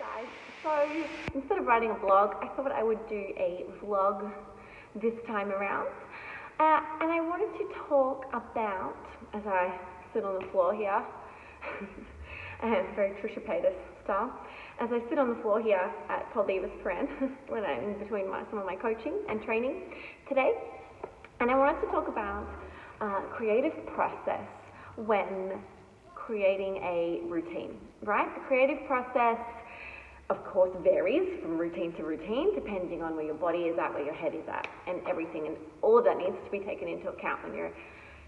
guys. So instead of writing a blog, I thought I would do a vlog this time around. And I wanted to talk about, as I sit on the floor here, very Trisha Paytas style, as I sit on the floor here at Paul Divas Pren when I'm in between some of my coaching and training today. And I wanted to talk about creative process when creating a routine, right? The creative process, of course, varies from routine to routine, depending on where your body is at, where your head is at, and everything. And all of that needs to be taken into account when you're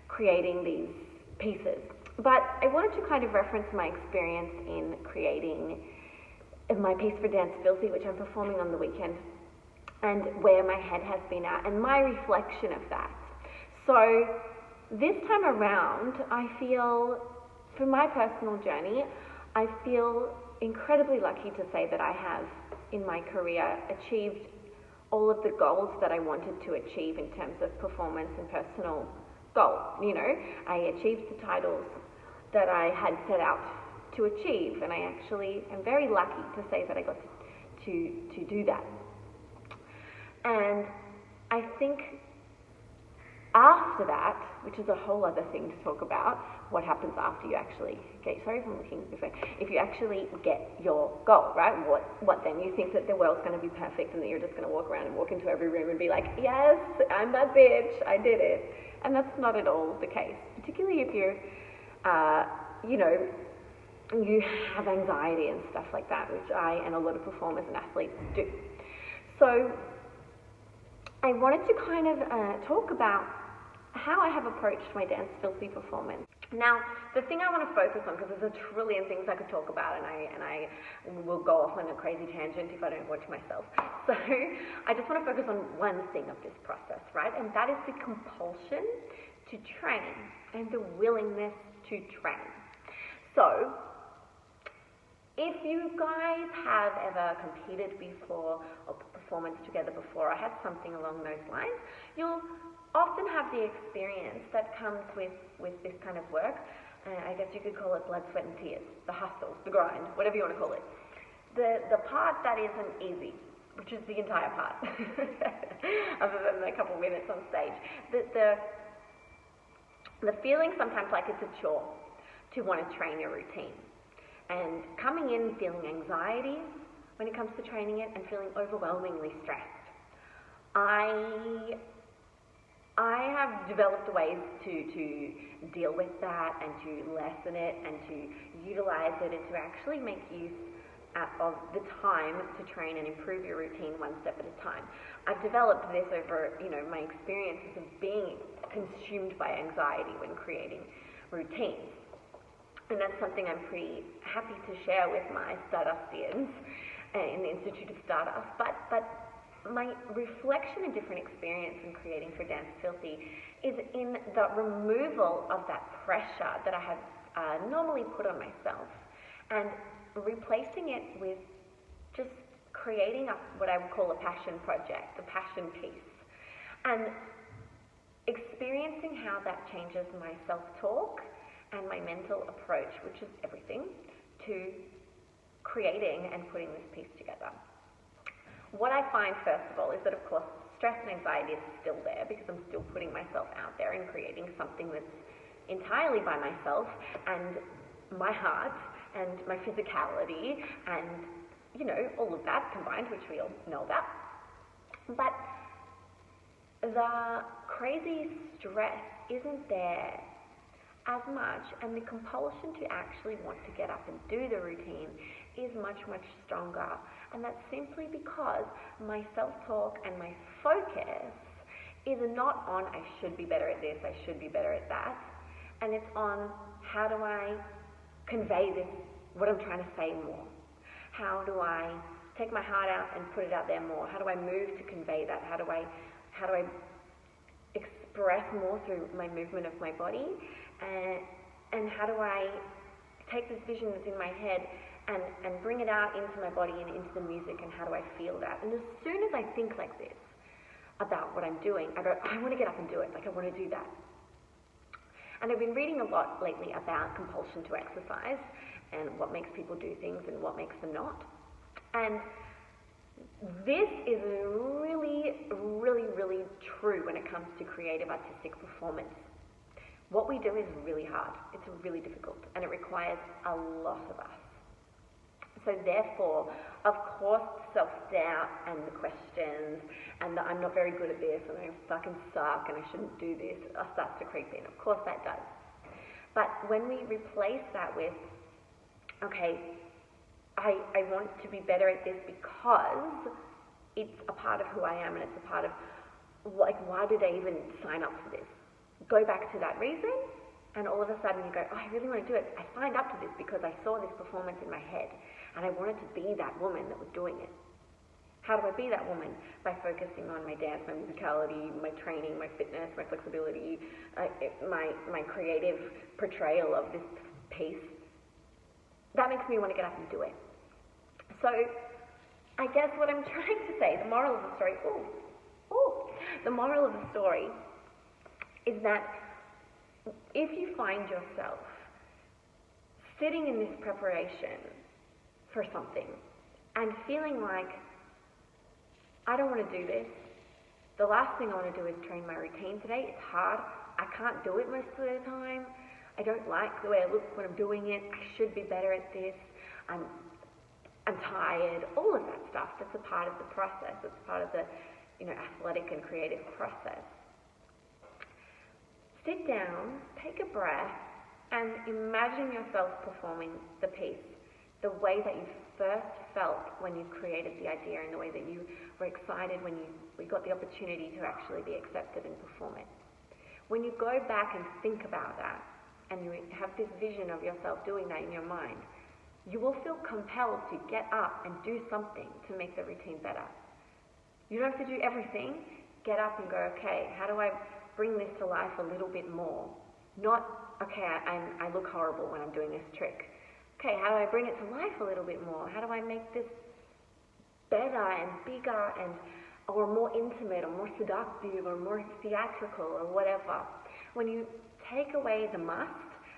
creating these pieces. But I wanted to kind of reference my experience in creating my piece for Dance Filthy, which I'm performing on the weekend, and where my head has been at, and my reflection of that. So this time around, I feel, for my personal journey, I feel incredibly lucky to say that I have, in my career, achieved all of the goals that I wanted to achieve in terms of performance and personal goal. You know, I achieved the titles that I had set out to achieve, and I actually am very lucky to say that I got to do that. And I think after that, which is a whole other thing to talk about, what happens after you actually get, sorry if I'm looking this way, if you actually get your goal, right? What then? You think that the world's going to be perfect and that you're just going to walk around and walk into every room and be like, yes, I'm that bitch, I did it. And that's not at all the case, particularly if you're, you have anxiety and stuff like that, which I and a lot of performers and athletes do. So I wanted to kind of talk about how I have approached my Dance Filthy performance. Now, the thing I want to focus on, because there's a trillion things I could talk about, and I will go off on a crazy tangent if I don't watch myself. So I just want to focus on one thing of this process, right? And that is the compulsion to train and the willingness to train. So if you guys have ever competed before or performance together before, I had something along those lines, you'll often have the experience that comes with this kind of work. I guess you could call it blood, sweat and tears, the hustle, the grind, whatever you want to call it. The part that isn't easy, which is the entire part, other than a couple minutes on stage. The feeling sometimes like it's a chore to want to train a routine. And coming in feeling anxiety when it comes to training it and feeling overwhelmingly stressed. I have developed ways to deal with that and to lessen it and to utilize it and to actually make use of the time to train and improve your routine one step at a time. I've developed this over, my experiences of being consumed by anxiety when creating routines. And that's something I'm pretty happy to share with my Stardustians in the Institute of Stardust. But my reflection and different experience in creating for Dance Filthy is in the removal of that pressure that I have normally put on myself and replacing it with just creating what I would call a passion project, a passion piece, and experiencing how that changes my self-talk and my mental approach, which is everything, to creating and putting this piece together. What I find, first of all, is that, of course, stress and anxiety is still there because I'm still putting myself out there and creating something that's entirely by myself and my heart and my physicality and, all of that combined, which we all know about. But the crazy stress isn't there as much, and the compulsion to actually want to get up and do the routine is much, much stronger. And that's simply because my self-talk and my focus is not on I should be better at this, I should be better at that, and it's on how do I convey this, what I'm trying to say more. How do I take my heart out and put it out there more? How do I move to convey that? How do I express more through my movement of my body? And how do I take this vision that's in my head and bring it out into my body and into the music, and how do I feel that? And as soon as I think like this about what I'm doing, I go, I want to get up and do it, I want to do that. And I've been reading a lot lately about compulsion to exercise and what makes people do things and what makes them not. And this is really, really, really true when it comes to creative artistic performance. What we do is really hard. It's really difficult, and it requires a lot of us. So therefore, of course, self-doubt and the questions and the I'm not very good at this and I fucking suck and I shouldn't do this starts to creep in. Of course that does. But when we replace that with, okay, I want to be better at this because it's a part of who I am and it's a part of, like, why did I even sign up for this? Go back to that reason, and all of a sudden you go, oh, I really want to do it. I signed up to this because I saw this performance in my head, and I wanted to be that woman that was doing it. How do I be that woman? By focusing on my dance, my musicality, my training, my fitness, my flexibility, my creative portrayal of this piece. That makes me want to get up and do it. So, I guess what I'm trying to say, the moral of the story, the moral of the story is that if you find yourself sitting in this preparation for something and feeling like, I don't want to do this, the last thing I want to do is train my routine today, it's hard, I can't do it most of the time, I don't like the way I look when I'm doing it, I should be better at this, I'm tired, all of that stuff, that's a part of the process, it's part of the athletic and creative process. Sit down, take a breath, and imagine yourself performing the piece the way that you first felt when you created the idea and the way that you were excited when we got the opportunity to actually be accepted and perform it. When you go back and think about that, and you have this vision of yourself doing that in your mind, you will feel compelled to get up and do something to make the routine better. You don't have to do everything. Get up and go, okay, how do I bring this to life a little bit more? Not, okay, I look horrible when I'm doing this trick. Okay, how do I bring it to life a little bit more? How do I make this better and bigger or more intimate or more seductive or more theatrical or whatever? When you take away the must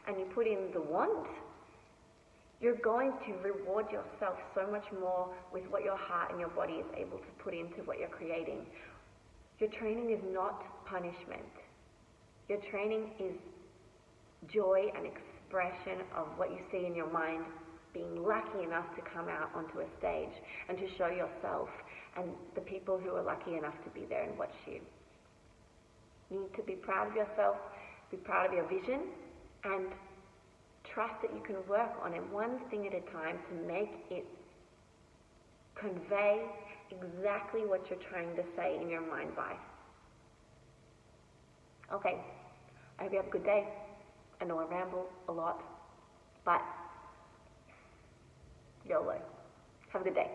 and you put in the want, you're going to reward yourself so much more with what your heart and your body is able to put into what you're creating. Your training is not punishment. Your training is joy and expression of what you see in your mind, being lucky enough to come out onto a stage and to show yourself and the people who are lucky enough to be there and watch you. You need to be proud of yourself, be proud of your vision, and trust that you can work on it one thing at a time to make it convey exactly what you're trying to say in your mind by. Okay, I hope you have a good day. I know I ramble a lot, but YOLO. Have a good day.